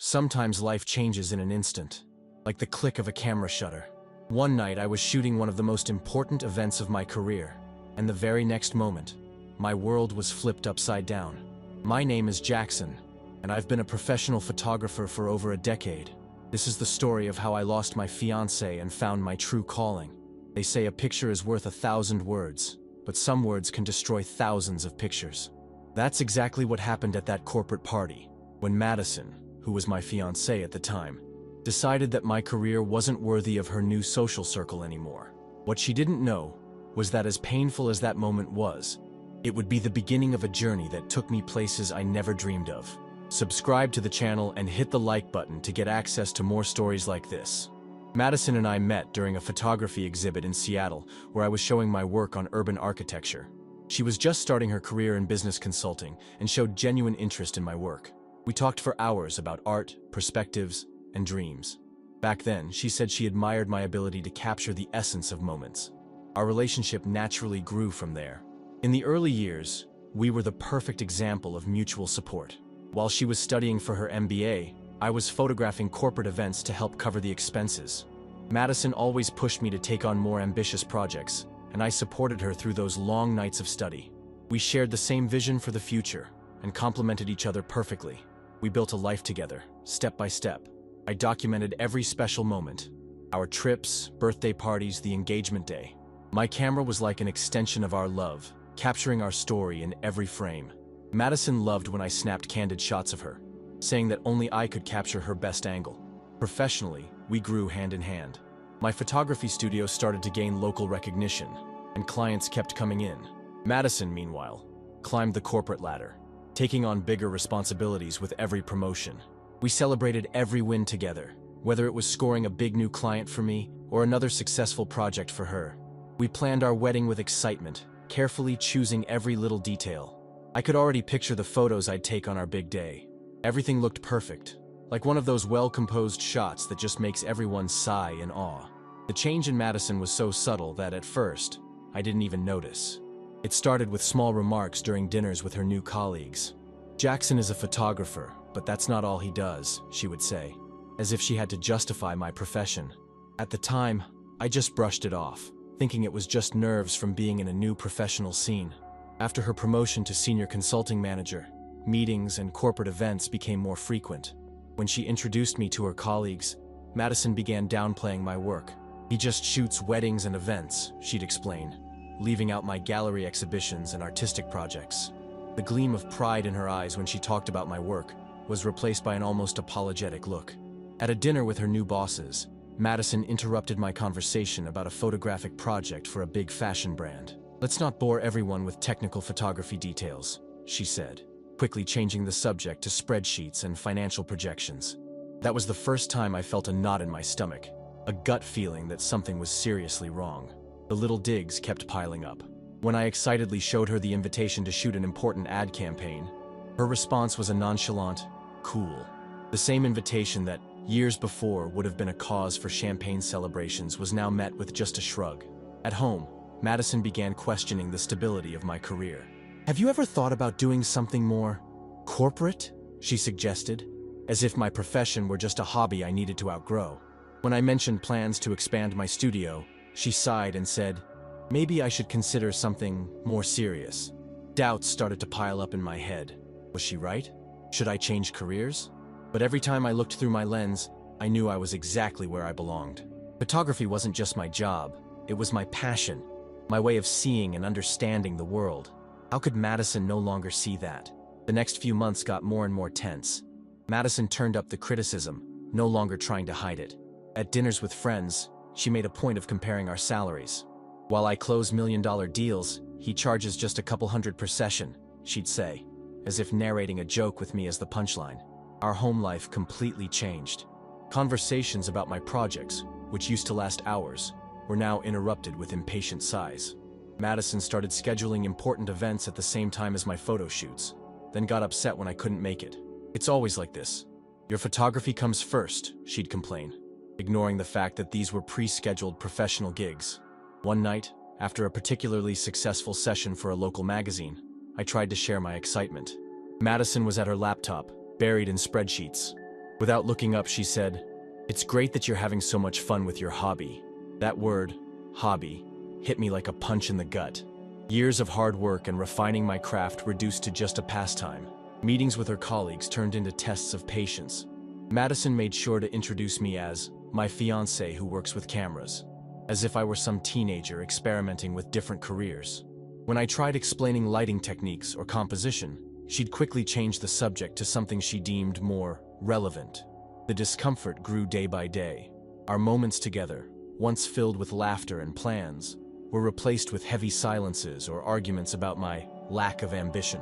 Sometimes life changes in an instant, like the click of a camera shutter. One night I was shooting one of the most important events of my career, and the very next moment, my world was flipped upside down. My name is Jackson, and I've been a professional photographer for over a decade. This is the story of how I lost my fiancée and found my true calling. They say a picture is worth 1,000 words, but some words can destroy thousands of pictures. That's exactly what happened at that corporate party, when Madison, who was my fiancée at the time, decided that my career wasn't worthy of her new social circle anymore. What she didn't know was that as painful as that moment was, it would be the beginning of a journey that took me places I never dreamed of. Subscribe to the channel and hit the like button to get access to more stories like this. Madison and I met during a photography exhibit in Seattle where I was showing my work on urban architecture. She was just starting her career in business consulting and showed genuine interest in my work. We talked for hours about art, perspectives, and dreams. Back then, she said she admired my ability to capture the essence of moments. Our relationship naturally grew from there. In the early years, we were the perfect example of mutual support. While she was studying for her MBA, I was photographing corporate events to help cover the expenses. Madison always pushed me to take on more ambitious projects, and I supported her through those long nights of study. We shared the same vision for the future and complemented each other perfectly. We built a life together, step by step. I documented every special moment. Our trips, birthday parties, the engagement day. My camera was like an extension of our love, capturing our story in every frame. Madison loved when I snapped candid shots of her, saying that only I could capture her best angle. Professionally, we grew hand in hand. My photography studio started to gain local recognition, and clients kept coming in. Madison, meanwhile, climbed the corporate ladder, taking on bigger responsibilities with every promotion. We celebrated every win together, whether it was scoring a big new client for me or another successful project for her. We planned our wedding with excitement, carefully choosing every little detail. I could already picture the photos I'd take on our big day. Everything looked perfect, like one of those well-composed shots that just makes everyone sigh in awe. The change in Madison was so subtle that at first, I didn't even notice. It started with small remarks during dinners with her new colleagues. "Jackson is a photographer, but that's not all he does," she would say, as if she had to justify my profession. At the time, I just brushed it off, thinking it was just nerves from being in a new professional scene. After her promotion to senior consulting manager, meetings and corporate events became more frequent. When she introduced me to her colleagues, Madison began downplaying my work. "He just shoots weddings and events," she'd explain, leaving out my gallery exhibitions and artistic projects. The gleam of pride in her eyes when she talked about my work was replaced by an almost apologetic look. At a dinner with her new bosses, Madison interrupted my conversation about a photographic project for a big fashion brand. "Let's not bore everyone with technical photography details," she said, quickly changing the subject to spreadsheets and financial projections. That was the first time I felt a knot in my stomach, a gut feeling that something was seriously wrong. The little digs kept piling up. When I excitedly showed her the invitation to shoot an important ad campaign, her response was a nonchalant, "Cool." The same invitation that, years before, would have been a cause for champagne celebrations was now met with just a shrug. At home, Madison began questioning the stability of my career. "Have you ever thought about doing something more corporate?" she suggested, as if my profession were just a hobby I needed to outgrow. When I mentioned plans to expand my studio, she sighed and said, "Maybe I should consider something more serious." Doubts started to pile up in my head. Was she right? Should I change careers? But every time I looked through my lens, I knew I was exactly where I belonged. Photography wasn't just my job, it was my passion, my way of seeing and understanding the world. How could Madison no longer see that? The next few months got more and more tense. Madison turned up the criticism, no longer trying to hide it. At dinners with friends, she made a point of comparing our salaries. "While I close million-dollar deals, he charges just a couple hundred per session," she'd say, as if narrating a joke with me as the punchline. Our home life completely changed. Conversations about my projects, which used to last hours, were now interrupted with impatient sighs. Madison started scheduling important events at the same time as my photo shoots, then got upset when I couldn't make it. "It's always like this. Your photography comes first," she'd complain, ignoring the fact that these were pre-scheduled professional gigs. One night, after a particularly successful session for a local magazine, I tried to share my excitement. Madison was at her laptop, buried in spreadsheets. Without looking up, she said, "It's great that you're having so much fun with your hobby." That word, hobby, hit me like a punch in the gut. Years of hard work and refining my craft reduced to just a pastime. Meetings with her colleagues turned into tests of patience. Madison made sure to introduce me as my fiancée who works with cameras, as if I were some teenager experimenting with different careers. When I tried explaining lighting techniques or composition, she'd quickly change the subject to something she deemed more relevant. The discomfort grew day by day. Our moments together, once filled with laughter and plans, were replaced with heavy silences or arguments about my lack of ambition.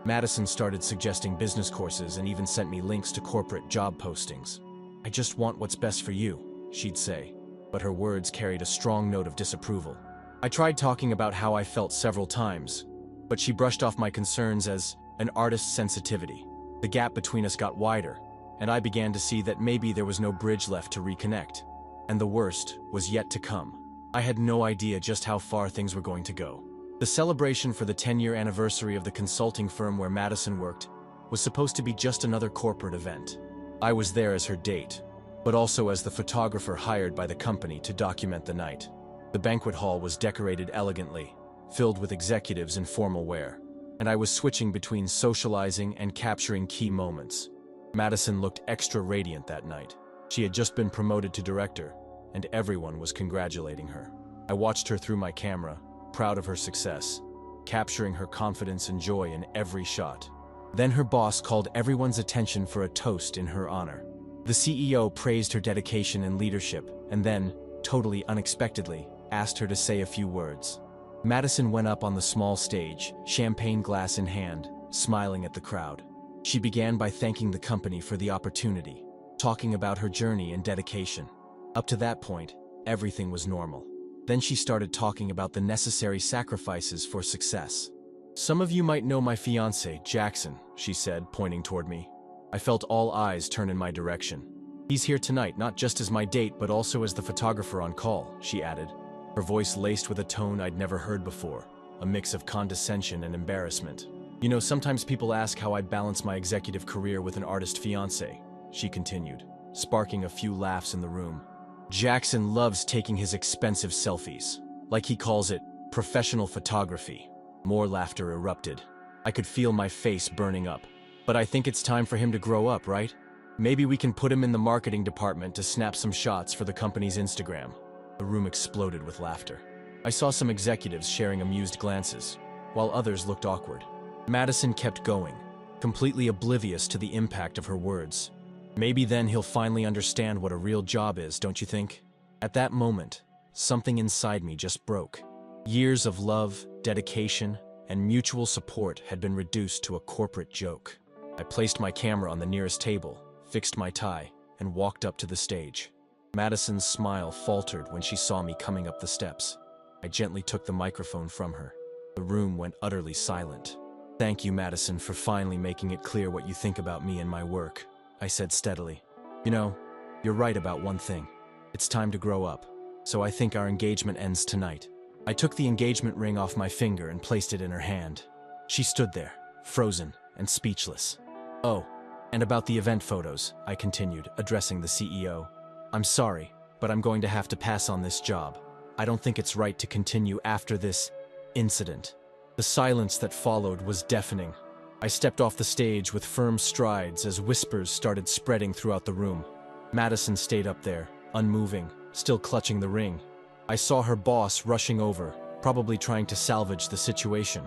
Madison started suggesting business courses and even sent me links to corporate job postings. "I just want what's best for you," she'd say, but her words carried a strong note of disapproval. I tried talking about how I felt several times, but she brushed off my concerns as an artist's sensitivity. The gap between us got wider, and I began to see that maybe there was no bridge left to reconnect. And the worst was yet to come. I had no idea just how far things were going to go. The celebration for the 10-year anniversary of the consulting firm where Madison worked was supposed to be just another corporate event. I was there as her date, but also as the photographer hired by the company to document the night. The banquet hall was decorated elegantly, filled with executives in formal wear, and I was switching between socializing and capturing key moments. Madison looked extra radiant that night. She had just been promoted to director, and everyone was congratulating her. I watched her through my camera, proud of her success, capturing her confidence and joy in every shot. Then her boss called everyone's attention for a toast in her honor. The CEO praised her dedication and leadership, and then, totally unexpectedly, asked her to say a few words. Madison went up on the small stage, champagne glass in hand, smiling at the crowd. She began by thanking the company for the opportunity, talking about her journey and dedication. Up to that point, everything was normal. Then she started talking about the necessary sacrifices for success. "Some of you might know my fiancé, Jackson," she said, pointing toward me. I felt all eyes turn in my direction. "He's here tonight, not just as my date, but also as the photographer on call," she added, her voice laced with a tone I'd never heard before, a mix of condescension and embarrassment. "You know, sometimes people ask how I balance my executive career with an artist fiancé," she continued, sparking a few laughs in the room. "Jackson loves taking his expensive selfies. Like he calls it, professional photography." More laughter erupted. I could feel my face burning up. "But I think it's time for him to grow up, right? Maybe we can put him in the marketing department to snap some shots for the company's Instagram." The room exploded with laughter. I saw some executives sharing amused glances, while others looked awkward. Madison kept going, completely oblivious to the impact of her words. "Maybe then he'll finally understand what a real job is, don't you think?" At that moment, something inside me just broke. Years of love, dedication, and mutual support had been reduced to a corporate joke. I placed my camera on the nearest table, fixed my tie, and walked up to the stage. Madison's smile faltered when she saw me coming up the steps. I gently took the microphone from her. The room went utterly silent. "Thank you, Madison, for finally making it clear what you think about me and my work," I said steadily. "You know, you're right about one thing. It's time to grow up. So I think our engagement ends tonight." I took the engagement ring off my finger and placed it in her hand. She stood there, frozen and speechless. "Oh, and about the event photos," I continued, addressing the CEO. "I'm sorry, but I'm going to have to pass on this job. I don't think it's right to continue after this incident." The silence that followed was deafening. I stepped off the stage with firm strides as whispers started spreading throughout the room. Madison stayed up there, unmoving, still clutching the ring. I saw her boss rushing over, probably trying to salvage the situation,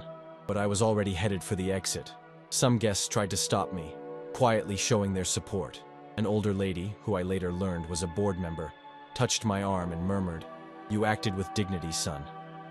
but I was already headed for the exit. Some guests tried to stop me, quietly showing their support. An older lady, who I later learned was a board member, touched my arm and murmured, "You acted with dignity, son."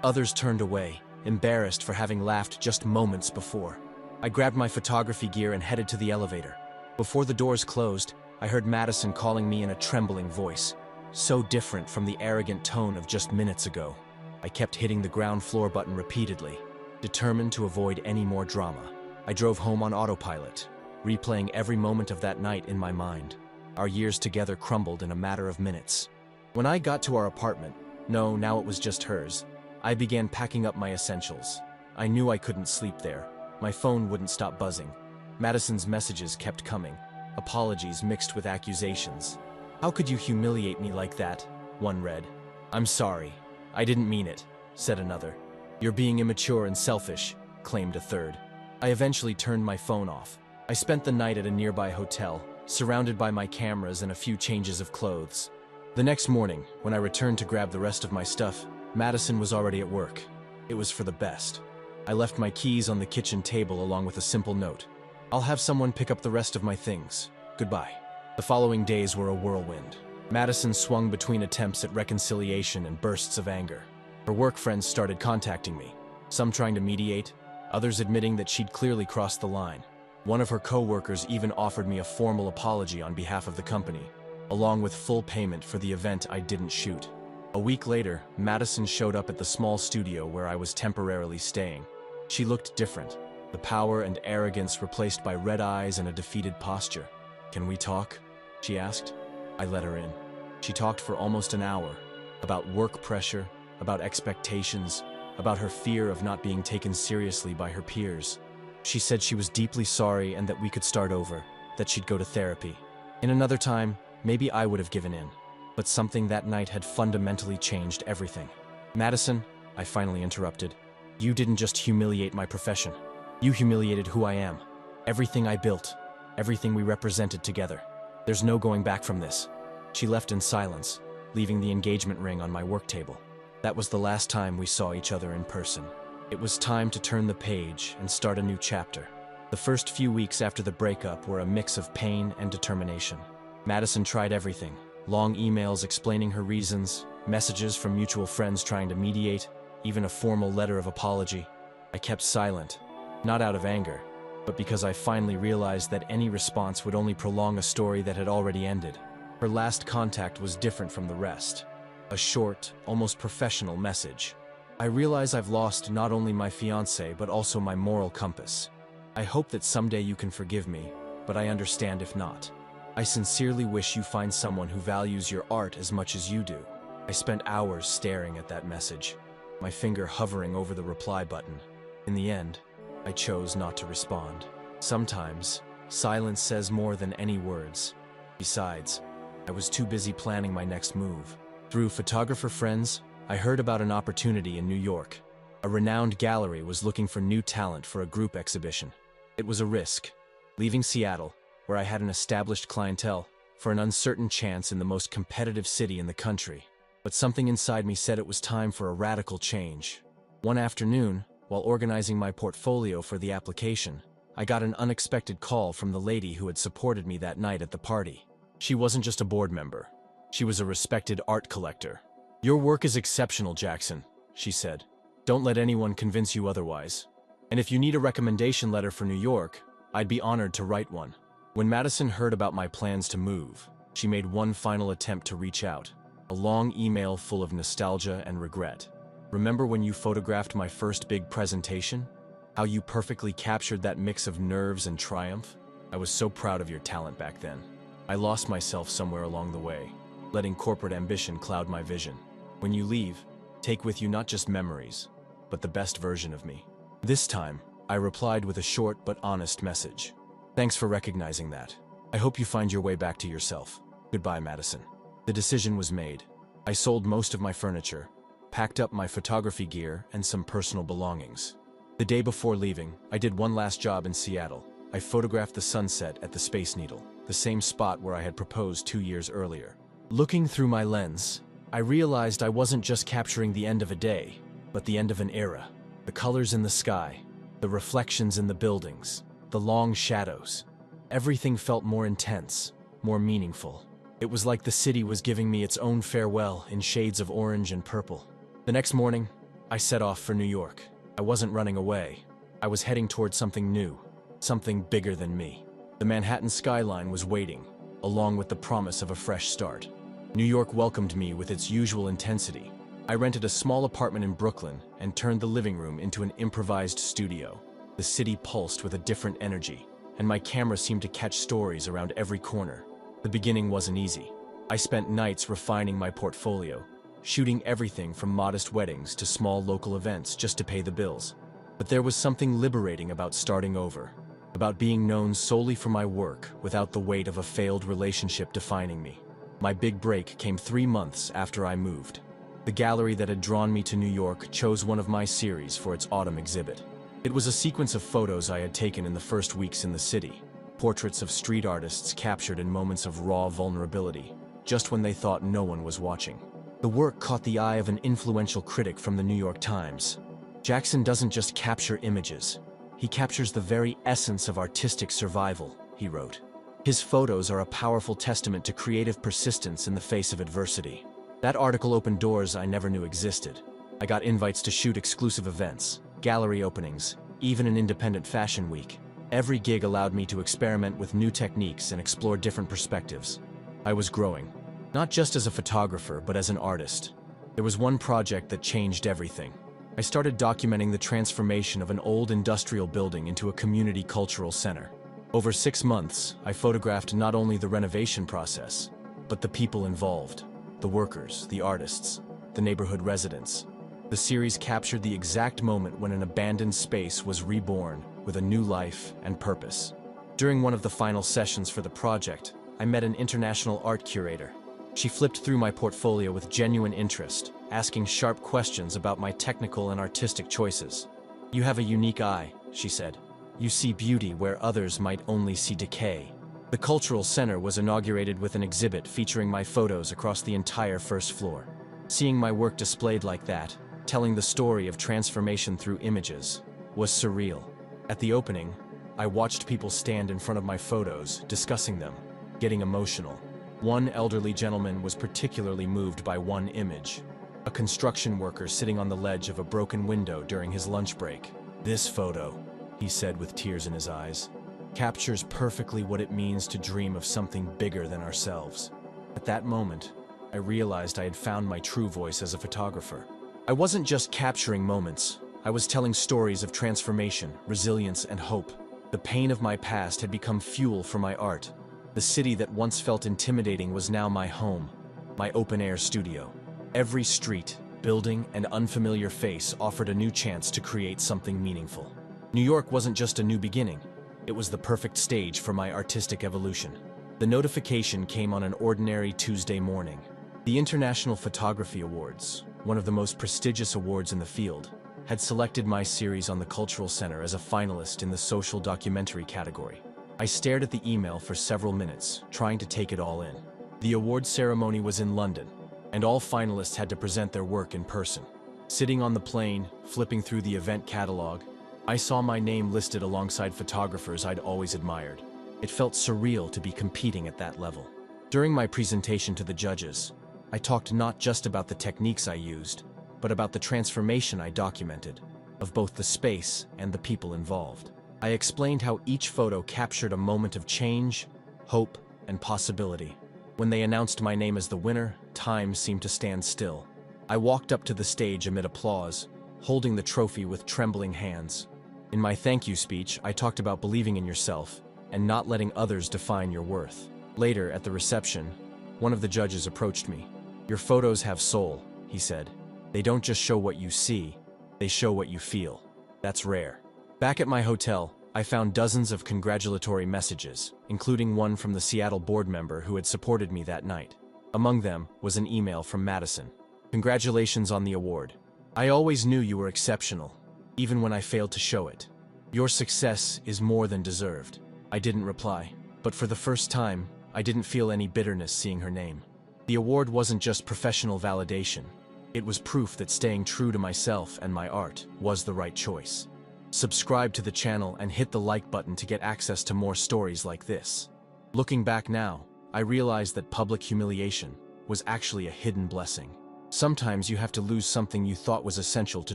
Others turned away, embarrassed for having laughed just moments before. I grabbed my photography gear and headed to the elevator. Before the doors closed, I heard Madison calling me in a trembling voice, so different from the arrogant tone of just minutes ago. I kept hitting the ground floor button repeatedly, determined to avoid any more drama. I drove home on autopilot, replaying every moment of that night in my mind. Our years together crumbled in a matter of minutes. When I got to our apartment, no, now it was just hers, I began packing up my essentials. I knew I couldn't sleep there. My phone wouldn't stop buzzing. Madison's messages kept coming, apologies mixed with accusations. "How could you humiliate me like that?" one read. "I'm sorry. I didn't mean it," said another. "You're being immature and selfish," claimed a third. I eventually turned my phone off. I spent the night at a nearby hotel, surrounded by my cameras and a few changes of clothes. The next morning, when I returned to grab the rest of my stuff, Madison was already at work. It was for the best. I left my keys on the kitchen table along with a simple note. "I'll have someone pick up the rest of my things. Goodbye." The following days were a whirlwind. Madison swung between attempts at reconciliation and bursts of anger. Her work friends started contacting me, some trying to mediate, others admitting that she'd clearly crossed the line. One of her co-workers even offered me a formal apology on behalf of the company, along with full payment for the event I didn't shoot. A week later, Madison showed up at the small studio where I was temporarily staying. She looked different, the power and arrogance replaced by red eyes and a defeated posture. "Can we talk?" she asked. I let her in. She talked for almost an hour, about work pressure, about expectations, about her fear of not being taken seriously by her peers. She said she was deeply sorry and that we could start over, that she'd go to therapy. In another time, maybe I would have given in, but something that night had fundamentally changed everything. "Madison," I finally interrupted, "you didn't just humiliate my profession. You humiliated who I am, everything I built, everything we represented together. There's no going back from this." She left in silence, leaving the engagement ring on my work table. That was the last time we saw each other in person. It was time to turn the page and start a new chapter. The first few weeks after the breakup were a mix of pain and determination. Madison tried everything: long emails explaining her reasons, messages from mutual friends trying to mediate, even a formal letter of apology. I kept silent, not out of anger, but because I finally realized that any response would only prolong a story that had already ended. Her last contact was different from the rest. A short, almost professional message. "I realize I've lost not only my fiancée but also my moral compass. I hope that someday you can forgive me, but I understand if not. I sincerely wish you find someone who values your art as much as you do." I spent hours staring at that message, my finger hovering over the reply button. In the end, I chose not to respond. Sometimes, silence says more than any words. Besides, I was too busy planning my next move. Through photographer friends, I heard about an opportunity in New York. A renowned gallery was looking for new talent for a group exhibition. It was a risk, leaving Seattle, where I had an established clientele, for an uncertain chance in the most competitive city in the country. But something inside me said it was time for a radical change. One afternoon, while organizing my portfolio for the application, I got an unexpected call from the lady who had supported me that night at the party. She wasn't just a board member. She was a respected art collector. "Your work is exceptional, Jackson," she said. "Don't let anyone convince you otherwise. And if you need a recommendation letter for New York, I'd be honored to write one." When Madison heard about my plans to move, she made one final attempt to reach out. A long email full of nostalgia and regret. "Remember when you photographed my first big presentation? How you perfectly captured that mix of nerves and triumph? I was so proud of your talent back then. I lost myself somewhere along the way, letting corporate ambition cloud my vision. When you leave, take with you not just memories, but the best version of me." This time, I replied with a short but honest message. "Thanks for recognizing that. I hope you find your way back to yourself. Goodbye, Madison." The decision was made. I sold most of my furniture, packed up my photography gear and some personal belongings. The day before leaving, I did one last job in Seattle. I photographed the sunset at the Space Needle, the same spot where I had proposed 2 years earlier. Looking through my lens, I realized I wasn't just capturing the end of a day, but the end of an era. The colors in the sky, the reflections in the buildings, the long shadows. Everything felt more intense, more meaningful. It was like the city was giving me its own farewell in shades of orange and purple. The next morning, I set off for New York. I wasn't running away. I was heading towards something new, something bigger than me. The Manhattan skyline was waiting, along with the promise of a fresh start. New York welcomed me with its usual intensity. I rented a small apartment in Brooklyn and turned the living room into an improvised studio. The city pulsed with a different energy, and my camera seemed to catch stories around every corner. The beginning wasn't easy. I spent nights refining my portfolio, shooting everything from modest weddings to small local events just to pay the bills. But there was something liberating about starting over. about being known solely for my work without the weight of a failed relationship defining me. My big break came 3 months after I moved. The gallery that had drawn me to New York chose one of my series for its autumn exhibit. It was a sequence of photos I had taken in the first weeks in the city, portraits of street artists captured in moments of raw vulnerability, just when they thought no one was watching. The work caught the eye of an influential critic from the New York Times. "Jackson doesn't just capture images, he captures the very essence of artistic survival," he wrote. "His photos are a powerful testament to creative persistence in the face of adversity." That article opened doors I never knew existed. I got invites to shoot exclusive events, gallery openings, even an independent fashion week. Every gig allowed me to experiment with new techniques and explore different perspectives. I was growing, not just as a photographer, but as an artist. There was one project that changed everything. I started documenting the transformation of an old industrial building into a community cultural center. Over 6 months, I photographed not only the renovation process, but the people involved, the workers, the artists, the neighborhood residents. The series captured the exact moment when an abandoned space was reborn with a new life and purpose. During one of the final sessions for the project, I met an international art curator. She flipped through my portfolio with genuine interest, asking sharp questions about my technical and artistic choices. "You have a unique eye," she said. "You see beauty where others might only see decay." The Cultural Center was inaugurated with an exhibit featuring my photos across the entire first floor. Seeing my work displayed like that, telling the story of transformation through images, was surreal. At the opening, I watched people stand in front of my photos, discussing them, getting emotional. One elderly gentleman was particularly moved by one image, a construction worker sitting on the ledge of a broken window during his lunch break. "This photo," he said with tears in his eyes, "captures perfectly what it means to dream of something bigger than ourselves." At that moment, I realized I had found my true voice as a photographer. I wasn't just capturing moments, I was telling stories of transformation, resilience, and hope. The pain of my past had become fuel for my art. The city that once felt intimidating was now my home, my open-air studio. Every street, building, and unfamiliar face offered a new chance to create something meaningful. New York wasn't just a new beginning, it was the perfect stage for my artistic evolution. The notification came on an ordinary Tuesday morning. The International Photography Awards, one of the most prestigious awards in the field, had selected my series on the Cultural Center as a finalist in the social documentary category. I stared at the email for several minutes, trying to take it all in. The award ceremony was in London, and all finalists had to present their work in person. Sitting on the plane, flipping through the event catalog, I saw my name listed alongside photographers I'd always admired. It felt surreal to be competing at that level. During my presentation to the judges, I talked not just about the techniques I used, but about the transformation I documented, of both the space and the people involved. I explained how each photo captured a moment of change, hope, and possibility. When they announced my name as the winner, time seemed to stand still. I walked up to the stage amid applause, holding the trophy with trembling hands. In my thank you speech, I talked about believing in yourself and not letting others define your worth. Later, at the reception, one of the judges approached me. "Your photos have soul," he said. "They don't just show what you see, they show what you feel. That's rare." Back at my hotel, I found dozens of congratulatory messages, including one from the Seattle board member who had supported me that night. Among them was an email from Madison. "Congratulations on the award. I always knew you were exceptional, even when I failed to show it. Your success is more than deserved." I didn't reply, but for the first time, I didn't feel any bitterness seeing her name. The award wasn't just professional validation. It was proof that staying true to myself and my art was the right choice. Subscribe to the channel and hit the like button to get access to more stories like this. Looking back now, I realized that public humiliation was actually a hidden blessing. Sometimes you have to lose something you thought was essential to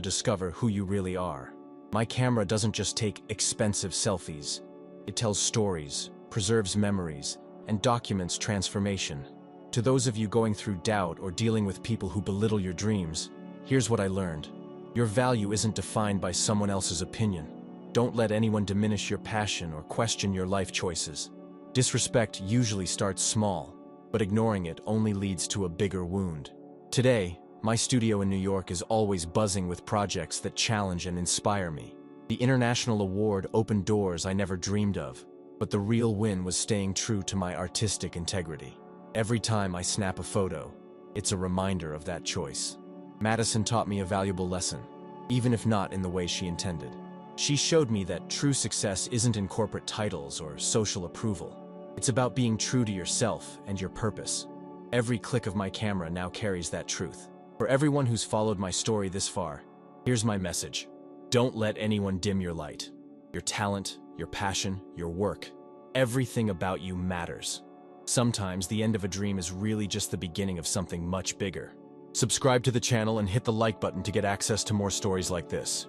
discover who you really are. My camera doesn't just take expensive selfies. It tells stories, preserves memories, and documents transformation. To those of you going through doubt or dealing with people who belittle your dreams, here's what I learned. Your value isn't defined by someone else's opinion. Don't let anyone diminish your passion or question your life choices. Disrespect usually starts small, but ignoring it only leads to a bigger wound. Today, my studio in New York is always buzzing with projects that challenge and inspire me. The international award opened doors I never dreamed of, but the real win was staying true to my artistic integrity. Every time I snap a photo, it's a reminder of that choice. Madison taught me a valuable lesson, even if not in the way she intended. She showed me that true success isn't in corporate titles or social approval. It's about being true to yourself and your purpose. Every click of my camera now carries that truth. For everyone who's followed my story this far, here's my message. Don't let anyone dim your light. Your talent, your passion, your work, everything about you matters. Sometimes the end of a dream is really just the beginning of something much bigger. Subscribe to the channel and hit the like button to get access to more stories like this.